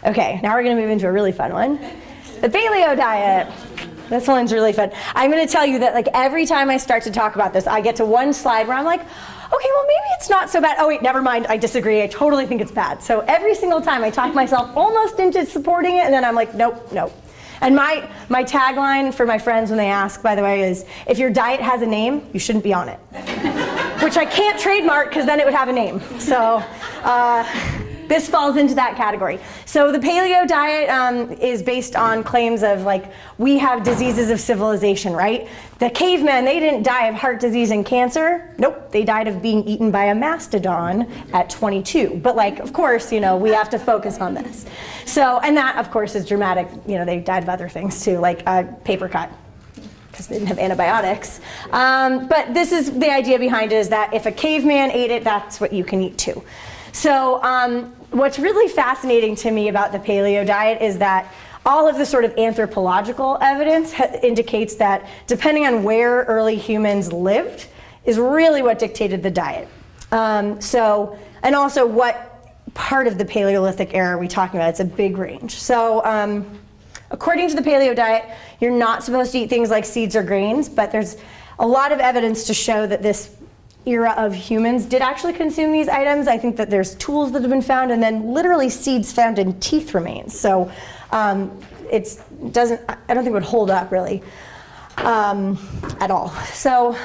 Okay, now we're gonna move into a really fun one. The paleo diet. This one's really fun. I'm gonna tell you that like every time I start to talk about this, I get to one slide where I'm like, okay, well maybe it's not so bad. Oh wait, never mind, I disagree. I totally think it's bad. So every single time I talk myself almost into supporting it, and then I'm like, nope, nope. And my tagline for my friends when they ask, by the way, is if your diet has a name, you shouldn't be on it. Which I can't trademark because then it would have a name. So this falls into that category. So the paleo diet is based on claims of like, we have diseases of civilization, right? The cavemen, they didn't die of heart disease and cancer. Nope, they died of being eaten by a mastodon at 22. But like, of course, you know, we have to focus on this. So, and that of course is dramatic. You know, they died of other things too, like a paper cut, because they didn't have antibiotics. But this is the idea behind it, is that if a caveman ate it, that's what you can eat too. So what's really fascinating to me about the paleo diet is that all of the sort of anthropological evidence indicates that depending on where early humans lived is really what dictated the diet. And also what part of the Paleolithic era are we talking about? It's a big range. So according to the paleo diet, you're not supposed to eat things like seeds or grains, but there's a lot of evidence to show that this era of humans did actually consume these items. I think that there's tools that have been found, and then literally seeds found in teeth remains. So I don't think it would hold up really at all. So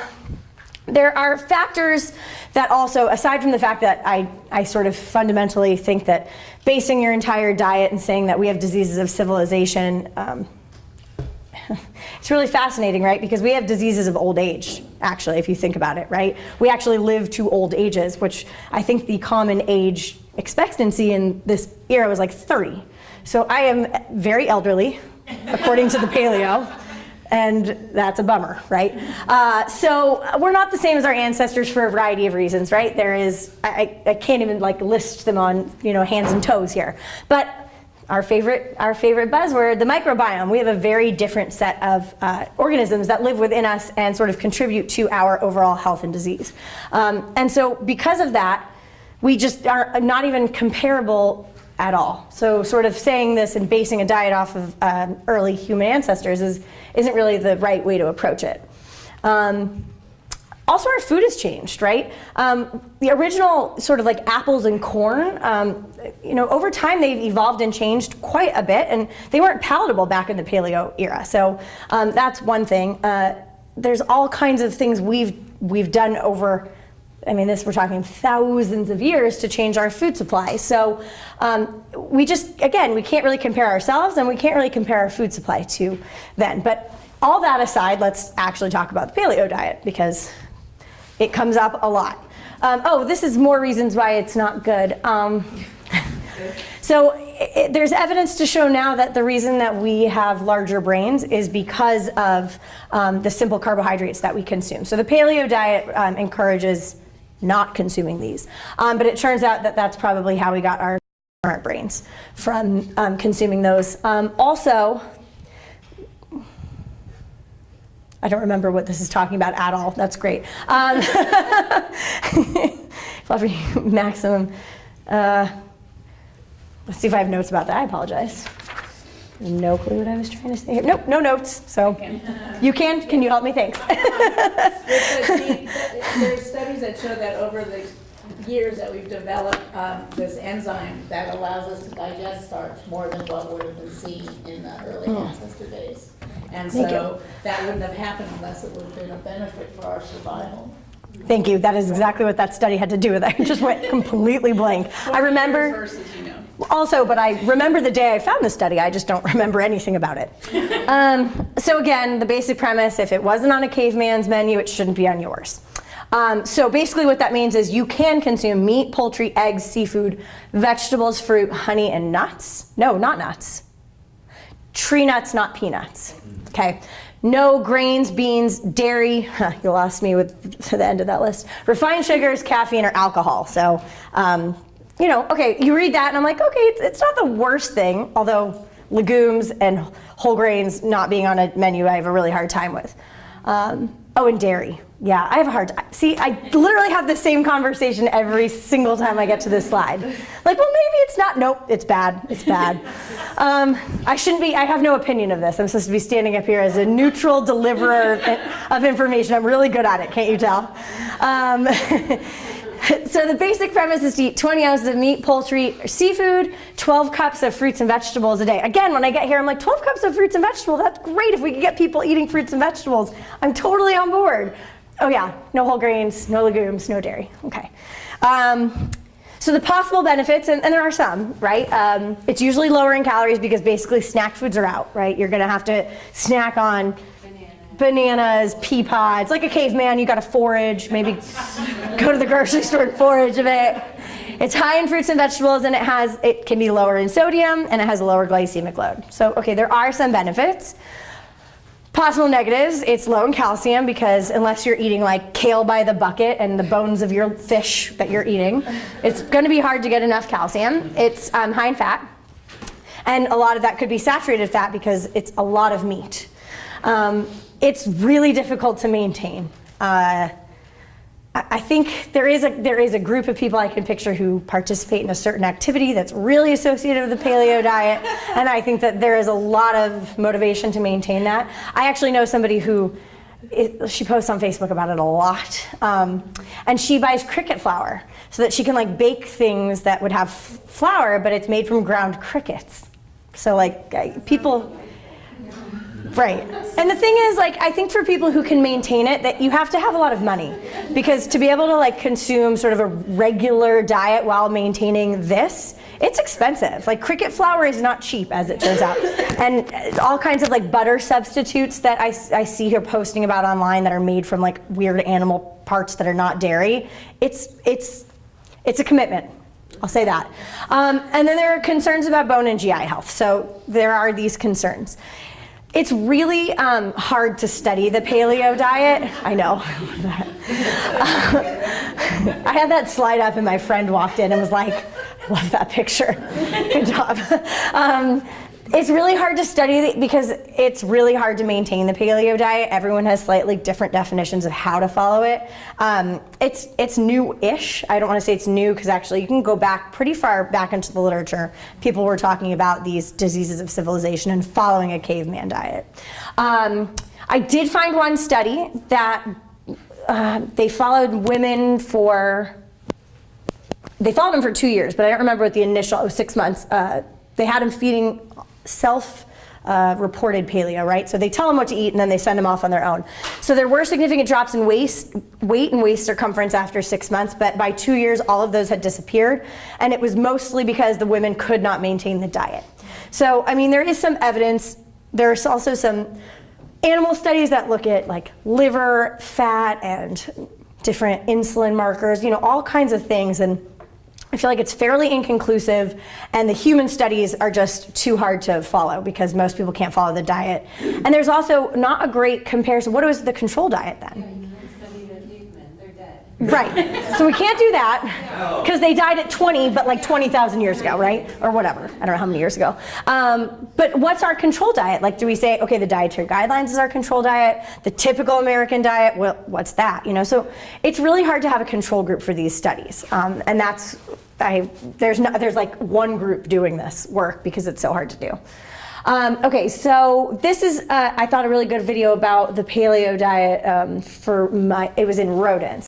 there are factors that also, aside from the fact that I sort of fundamentally think that basing your entire diet and saying that we have diseases of civilization, it's really fascinating, right? Because we have diseases of old age, actually, if you think about it, right? We actually live to old ages, which I think the common age expectancy in this era was like 30. So I am very elderly, according to the paleo, and that's a bummer, right? So we're not the same as our ancestors for a variety of reasons, right? There is, I can't even like list them on, you know, hands and toes here. But our favorite buzzword, the microbiome. We have a very different set of organisms that live within us and sort of contribute to our overall health and disease. And so because of that, we just are not even comparable at all. So sort of saying this and basing a diet off of early human ancestors isn't really the right way to approach it. Also, our food has changed, right? The original sort of like apples and corn, you know, over time they've evolved and changed quite a bit, and they weren't palatable back in the paleo era. So that's one thing. There's all kinds of things we've done over, I mean, we're talking thousands of years to change our food supply. So we just, again, we can't really compare ourselves, and we can't really compare our food supply to then. But all that aside, let's actually talk about the paleo diet, because it comes up a lot. This is more reasons why it's not good. There's evidence to show now that the reason that we have larger brains is because of the simple carbohydrates that we consume. So the paleo diet encourages not consuming these. But it turns out that that's probably how we got our brains, from consuming those. Also, I don't remember what this is talking about at all. That's great. Maximum. Let's see if I have notes about that. I apologize. No clue what I was trying to say here. Nope, no notes. So you can? Can you help me? Thanks. There's studies that show that over the years that we've developed this enzyme that allows us to digest starch more than what would have been seen in the early ancestor days. And so that wouldn't have happened unless it would have been a benefit for our survival. Thank you. That is exactly what that study had to do with it. I just went completely blank. I remember. Versus, you know. Also, but I remember the day I found the study. I just don't remember anything about it. So again, the basic premise, if it wasn't on a caveman's menu, it shouldn't be on yours. So basically what that means is you can consume meat, poultry, eggs, seafood, vegetables, fruit, honey, and nuts. No, not nuts. Tree nuts, not peanuts. Okay. No grains, beans, dairy. You lost me to the end of that list. Refined sugars, caffeine, or alcohol. So, you know, okay, you read that and I'm like, okay, it's not the worst thing, although legumes and whole grains not being on a menu I have a really hard time with. And dairy. Yeah, I have a hard time. See, I literally have the same conversation every single time I get to this slide. Like, well, maybe it's not. Nope, it's bad. It's bad. I shouldn't be, I have no opinion of this. I'm supposed to be standing up here as a neutral deliverer of information. I'm really good at it, can't you tell? So the basic premise is to eat 20 ounces of meat, poultry, or seafood, 12 cups of fruits and vegetables a day. Again, when I get here, I'm like, 12 cups of fruits and vegetables, that's great if we could get people eating fruits and vegetables. I'm totally on board. Oh yeah, no whole grains, no legumes, no dairy. Okay. So the possible benefits, and there are some, right? It's usually lower in calories because basically snack foods are out, right? You're gonna have to snack on bananas, pea pods, like a caveman, you gotta forage, maybe go to the grocery store and forage a bit. It's high in fruits and vegetables, and it can be lower in sodium, and it has a lower glycemic load. So, okay, there are some benefits. Possible negatives, it's low in calcium because unless you're eating like kale by the bucket and the bones of your fish that you're eating, it's gonna be hard to get enough calcium. It's high in fat, and a lot of that could be saturated fat because it's a lot of meat. It's really difficult to maintain. I think there is a group of people I can picture who participate in a certain activity that's really associated with the paleo diet, and I think that there is a lot of motivation to maintain that. I actually know somebody who, she posts on Facebook about it a lot, and she buys cricket flour so that she can like bake things that would have flour, but it's made from ground crickets. So like people. Right. And the thing is, like, I think for people who can maintain it, that you have to have a lot of money. Because to be able to, like, consume sort of a regular diet while maintaining this, it's expensive. Like, cricket flour is not cheap, as it turns out. And all kinds of, like, butter substitutes that I see her posting about online that are made from, like, weird animal parts that are not dairy. It's a commitment. I'll say that. And then there are concerns about bone and GI health. So there are these concerns. It's really hard to study the paleo diet. I know. I had that slide up and my friend walked in and was like, I love that picture. Good job. It's really hard to study because it's really hard to maintain the paleo diet. Everyone has slightly different definitions of how to follow it. It's new-ish. I don't want to say it's new because actually you can go back pretty far back into the literature. People were talking about these diseases of civilization and following a caveman diet. I did find one study that they followed women they followed them for 2 years, but I don't remember what the initial, it was 6 months. They had them feeding self-reported paleo, right? So they tell them what to eat and then they send them off on their own. So there were significant drops in weight and waist circumference after 6 months, but by 2 years, all of those had disappeared. And it was mostly because the women could not maintain the diet. So, I mean, there is some evidence. There's also some animal studies that look at like liver fat and different insulin markers, you know, all kinds of things. And I feel like it's fairly inconclusive, and the human studies are just too hard to follow because most people can't follow the diet. And there's also not a great comparison. What was the control diet then? Right. So we can't do that because they died at 20, but like 20,000 years ago, right? Or whatever. I don't know how many years ago. But what's our control diet? Like, do we say, okay, the dietary guidelines is our control diet, the typical American diet? Well, what's that? You know, so it's really hard to have a control group for these studies, and that's there's like one group doing this work because it's so hard to do. Okay, so this is I thought a really good video about the paleo diet it was in rodents.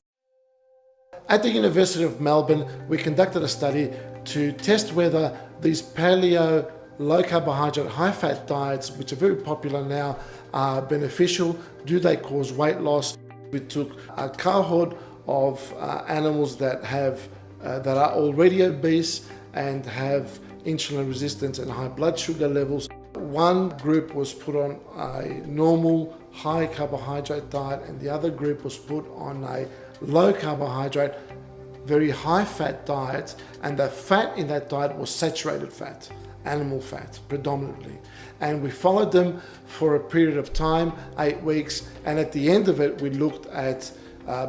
At the University of Melbourne, we conducted a study to test whether these paleo, low carbohydrate, high fat diets, which are very popular now, are beneficial. Do they cause weight loss? We took a cohort of animals that are already obese and have insulin resistance and high blood sugar levels. One group was put on a normal high carbohydrate diet, and the other group was put on a low carbohydrate, very high fat diet, and the fat in that diet was saturated fat, animal fat predominantly. And we followed them for a period of time, 8 weeks, and at the end of it we looked at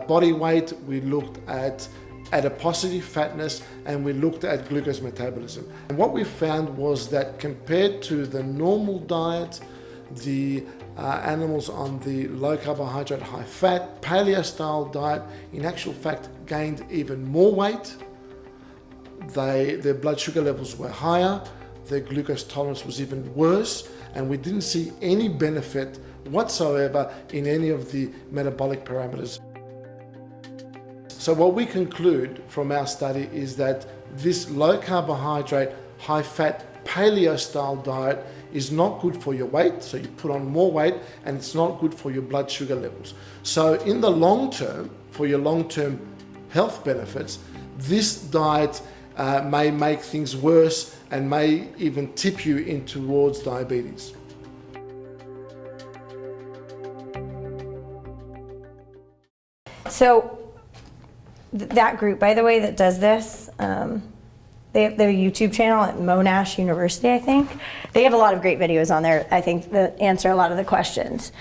body weight, we looked at adiposity, fatness, and we looked at glucose metabolism. And what we found was that compared to the normal diet, the animals on the low carbohydrate, high fat, paleo style diet, in actual fact, gained even more weight. Their blood sugar levels were higher, their glucose tolerance was even worse, and we didn't see any benefit whatsoever in any of the metabolic parameters. So what we conclude from our study is that this low carbohydrate, high fat, paleo style diet is not good for your weight, so you put on more weight, and it's not good for your blood sugar levels. So in the long term, for your long-term health benefits, this diet may make things worse and may even tip you in towards diabetes. So that group, by the way, that does this, they have their YouTube channel at Monash University, I think. They have a lot of great videos on there, I think, that answer a lot of the questions.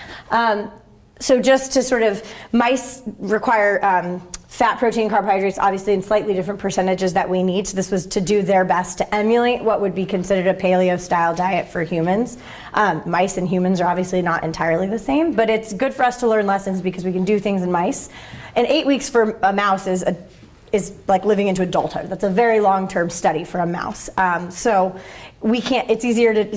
So just to sort of, mice require fat, protein, carbohydrates, obviously in slightly different percentages that we need. So this was to do their best to emulate what would be considered a paleo-style diet for humans. Mice and humans are obviously not entirely the same, but it's good for us to learn lessons because we can do things in mice. And 8 weeks for a mouse is like living into adulthood. That's a very long-term study for a mouse. So we can't, it's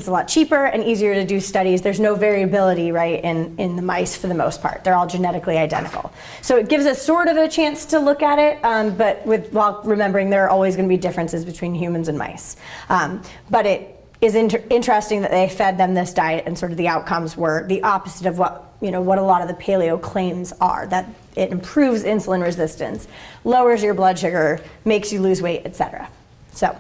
a lot cheaper and easier to do studies. There's no variability, right, in the mice for the most part. They're all genetically identical. So it gives us sort of a chance to look at it, but while remembering there are always gonna be differences between humans and mice. But it is interesting that they fed them this diet and sort of the outcomes were the opposite of what a lot of the paleo claims are, that it improves insulin resistance, lowers your blood sugar, makes you lose weight, etc. So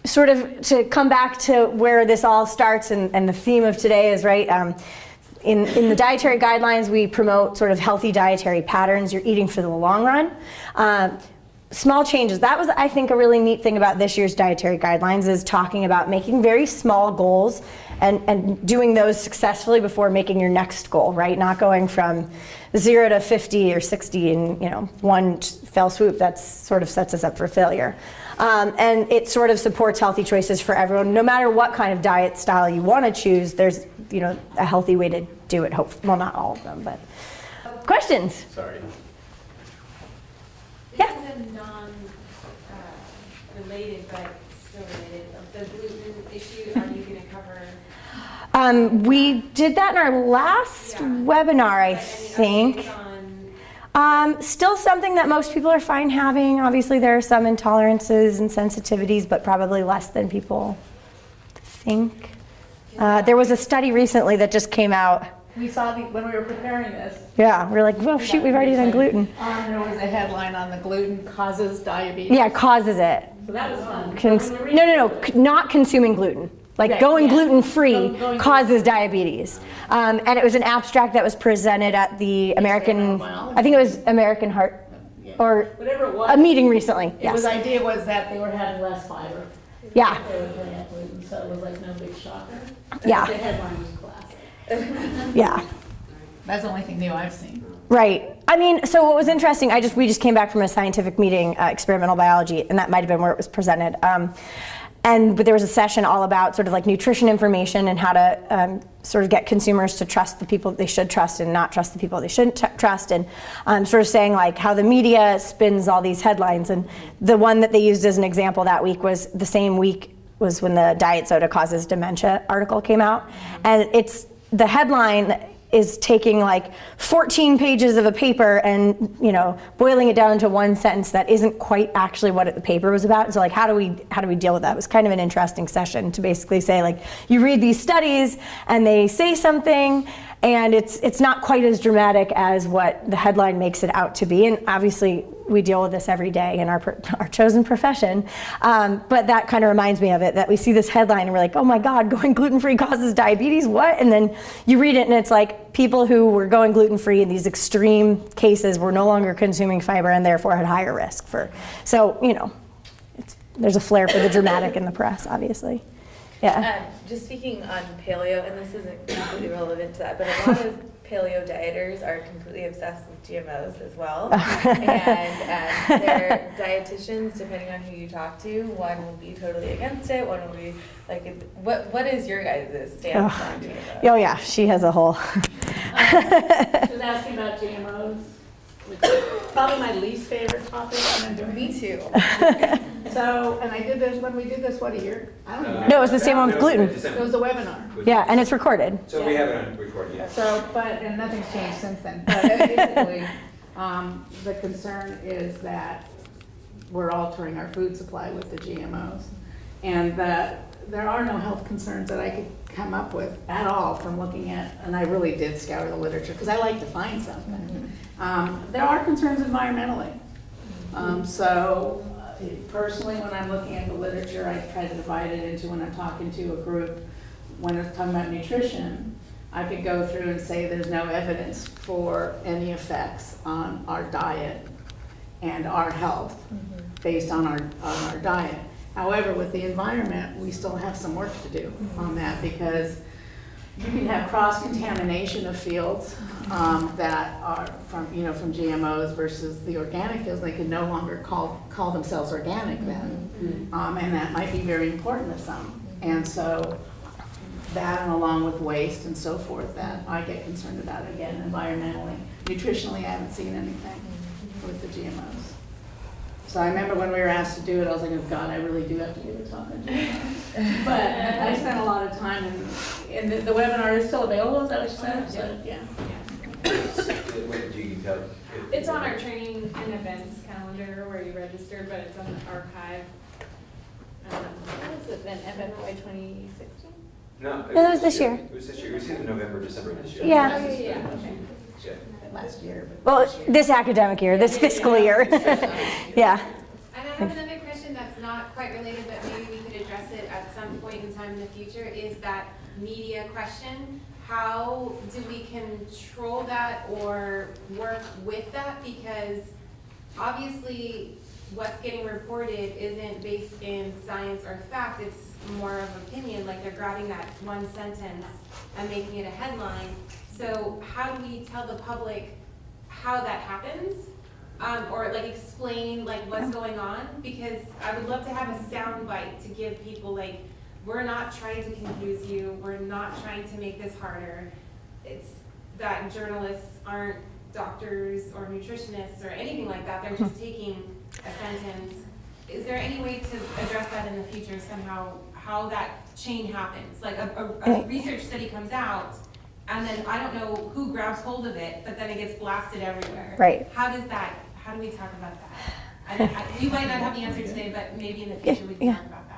sort of to come back to where this all starts and the theme of today is, right, in the dietary guidelines, we promote sort of healthy dietary patterns. You're eating for the long run. Small changes. That was, I think, a really neat thing about this year's dietary guidelines is talking about making very small goals and doing those successfully before making your next goal, right? Not going from 0 to 50 or 60 in one fell swoop. That sort of sets us up for failure. And it sort of supports healthy choices for everyone. No matter what kind of diet style you want to choose, there's a healthy way to do it. Well, not all of them, but questions? Sorry. Yeah. This is a non-related, but still related. The gluten issue, are you going to cover? We did that in our last webinar, I think. Still something that most people are fine having. Obviously, there are some intolerances and sensitivities, but probably less than people think. There was a study recently that just came out. We saw when we were preparing this. Yeah, we're like, well, shoot, we've already done gluten. There was a headline on the gluten causes diabetes. Yeah, causes it. So that was fun. No, not consuming gluten. Like going gluten-free causes diabetes. And it was an abstract that was presented at the American, I think it was American Heart, or whatever it was, a meeting recently. The idea was that they were having less fiber. Yeah. They were putting out gluten, so it was like no big shocker. Yeah. The headline was classic. Yeah. That's the only thing new I've seen. Right. I mean, so what was interesting, we just came back from a scientific meeting, experimental biology, and that might have been where it was presented. But there was a session all about sort of like nutrition information and how to sort of get consumers to trust the people they should trust and not trust the people they shouldn't trust, and sort of saying like how the media spins all these headlines. And the one that they used as an example that week was the same week was when the diet soda causes dementia article came out. And the headline is taking like 14 pages of a paper and boiling it down into one sentence that isn't quite actually what the paper was about. So like how do we deal with that? It was kind of an interesting session to basically say like you read these studies and they say something and it's not quite as dramatic as what the headline makes it out to be. And obviously we deal with this every day in our chosen profession. But that kind of reminds me of it, that we see this headline and we're like, oh my God, going gluten-free causes diabetes, what? And then you read it and it's like people who were going gluten-free in these extreme cases were no longer consuming fiber and therefore had higher risk for, so, there's a flair for the dramatic in the press, obviously. Yeah. Just speaking on paleo, and this isn't completely relevant to that, but a lot of paleo dieters are completely obsessed with GMOs as well. And their dietitians, depending on who you talk to, one will be totally against it, one will be like, what is your guys' stance on GMOs? Oh yeah, she has a whole. She was asking about GMOs, which is probably my least favorite topic. Me too. So, and I did this, when we did this, what, a year? I don't know. No, it was the same one with gluten. It was the webinar. Yeah, and it's recorded. So we have it on recording, yes. So, and nothing's changed since then. But basically, the concern is that we're altering our food supply with the GMOs. And that there are no health concerns that I could come up with at all from looking at, and I really did scour the literature because I like to find something. There are concerns environmentally. So personally, when I'm looking at the literature, I try to divide it into when I'm talking to a group, when it's talking about nutrition, I could go through and say there's no evidence for any effects on our diet and our health based on our diet. However, with the environment, we still have some work to do on that because you can have cross-contamination of fields that are from GMOs versus the organic fields. They can no longer call themselves organic then, and that might be very important to some. And so that, and along with waste and so forth, that I get concerned about again environmentally. Nutritionally, I haven't seen anything with the GMOs. So I remember when we were asked to do it, I was like, oh God, I really do have to give a talk on GMOs. But I spent a lot of time, and the webinar is still available, is that what you said? So, yeah. When do you tell? It's on our training and events calendar where you register, but it's on the archive. What was it then, FFY 2016? No, No, that was this year. It was this year. It was either November, December this year. Yeah. Oh, yeah, okay. Yeah. Last year. Well, this academic year, this fiscal year. Yeah. And I have another question that's not quite related, but maybe we could address it at some point in time in the future, is that media question. How do we control that or work with that? Because obviously what's getting reported isn't based in science or fact, it's more of opinion, like they're grabbing that one sentence and making it a headline. So how do we tell the public how that happens? Or like explain like what's going on? Because I would love to have a sound bite to give people like, we're not trying to confuse you, we're not trying to make this harder. It's that journalists aren't doctors or nutritionists or anything like that, they're just taking a sentence. Is there any way to address that in the future somehow, how that chain happens? Like a research study comes out, and then I don't know who grabs hold of it, but then it gets blasted everywhere. Right. How do we talk about that? You might not have the answer today, but maybe in the future we can talk about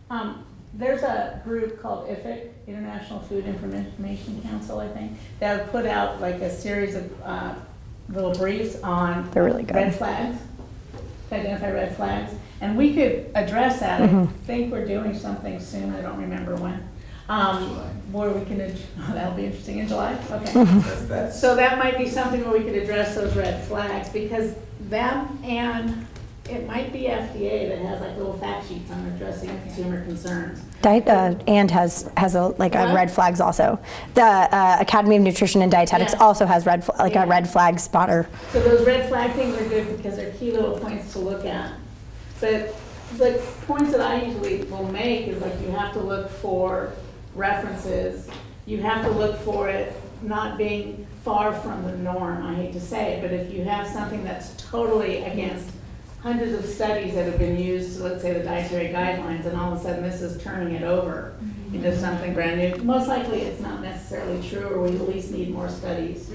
that. There's a group called IFIC, International Food Information Council, I think, that have put out like a series of little briefs on They're really good. red flags, to identify red flags. And we could address that. I think we're doing something soon, I don't remember when. Where we can, that'll be interesting, in July? Okay. So that might be something where we could address those red flags, because them and it might be FDA that has like little fact sheets on addressing consumer concerns. And has a red flags also. The Academy of Nutrition and Dietetics Yeah. also has a red flag spotter. So those red flag things are good because they're key little points to look at. But the points that I usually will make is like you have to look for references. You have to look for it not being far from the norm, I hate to say it, but if you have something that's totally against hundreds of studies that have been used, let's say the dietary guidelines, and all of a sudden this is turning it over into something brand new. Most likely it's not necessarily true, or we at least need more studies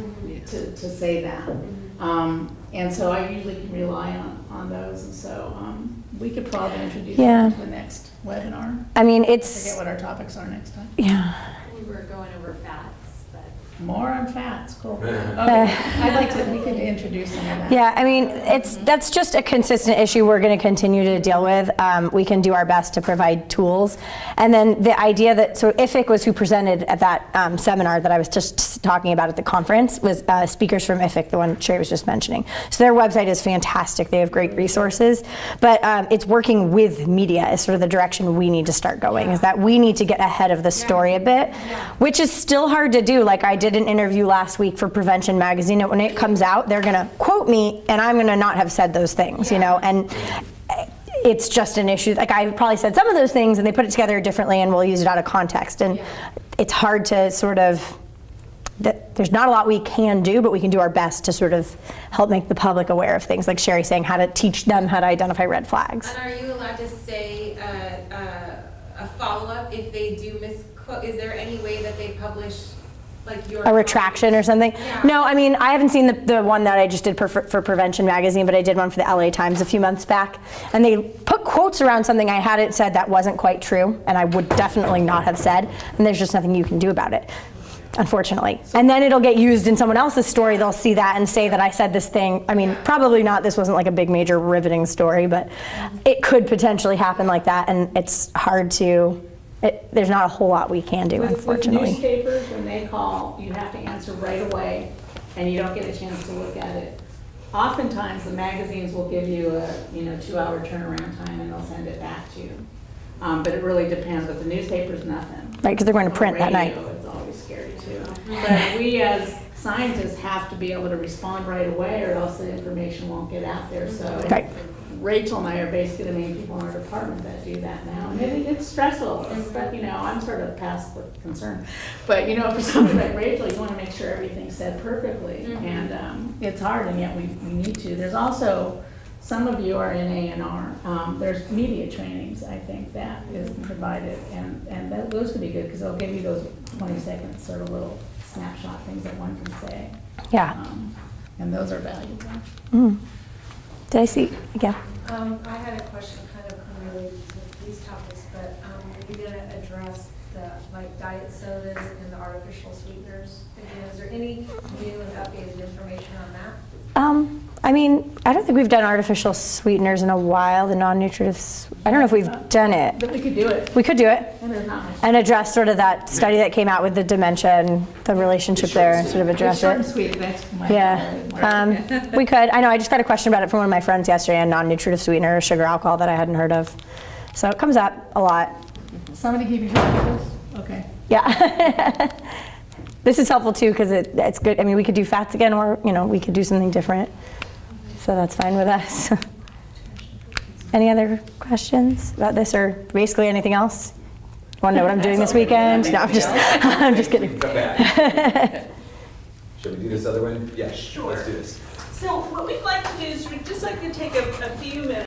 to say that. And so I usually can rely on those, and so we could probably introduce them to the next webinar. I mean, I forget what our topics are next time. yeah. We were going over fats, but More on fats, cool. Okay, I'd like to, we could introduce some of that. Yeah, I mean, that's just a consistent issue we're going to continue to deal with. We can do our best to provide tools. And then the idea that, so IFIC was who presented at that seminar that I was just talking about at the conference, was speakers from IFIC, the one Sherry was just mentioning. So their website is fantastic. They have great resources. But it's working with media is sort of the direction we need to start going, is that we need to get ahead of the story a bit, which is still hard to do. Like I did an interview last week for Prevention Magazine, and when it comes out, they're gonna quote me, and I'm gonna not have said those things, you know, and it's just an issue. Like I probably said some of those things, and they put it together differently, and we'll use it out of context, and it's hard to sort of, there's not a lot we can do, but we can do our best to sort of help make the public aware of things, like Sherry saying, how to teach them how to identify red flags. And are you allowed to say a follow-up if they do misquote? Is there any way that they publish like your a retraction or something? Yeah. No, I mean, I haven't seen the one that I just did for Prevention Magazine, but I did one for the LA Times a few months back, and they put quotes around something I hadn't said that wasn't quite true, and I would definitely not have said, and there's just nothing you can do about it, unfortunately. And then it'll get used in someone else's story. They'll see that and say that I said this thing. I mean, probably not, this wasn't like a big major riveting story, but it could potentially happen like that, and it's hard to, there's not a whole lot we can do, unfortunately. With newspapers, when they call, you have to answer right away, and you don't get a chance to look at it. Oftentimes, the magazines will give you a 2-hour turnaround time, and they'll send it back to you. But it really depends. But the newspaper's nothing. Right, because they're going to print that night. It's always scary too. But we as scientists have to be able to respond right away, or else the information won't get out there. So Right. Rachel and I are basically the main people in our department that do that now. And it's stressful, but I'm sort of past the concern. But for somebody like Rachel, you want to make sure everything's said perfectly. And it's hard, and yet we need to. There's also, some of you are in A&R. There's media trainings, I think, that is provided, and those could be good, because they'll give you those 20-second sort of little snapshot things that one can say. Yeah. And those are valuable. Did I see? Yeah. I had a question kind of unrelated to these topics, but are you going to address the diet sodas and the artificial sweeteners? Again, is there any new and updated information on that? I mean, I don't think we've done artificial sweeteners in a while, the non-nutritive, I don't know if we've done it. But we could do it. We could do it And there's not much. and address sort of that study that came out with the dementia and the relationship there and sort of address It's short and it. sweet. That's my Yeah, we could. I know, I just got a question about it from one of my friends yesterday on non-nutritive sweetener, sugar alcohol that I hadn't heard of. So it comes up a lot. Somebody give you this? Okay. Yeah. This is helpful too, because it's good. I mean, we could do fats again, or we could do something different. So that's fine with us. Any other questions about this, or basically anything else? Want to know what I'm doing this weekend? No, I'm just kidding. Come back. Should we do this other one? Yeah, sure. Let's do this. So what we'd like to do is we'd just like to take a few minutes.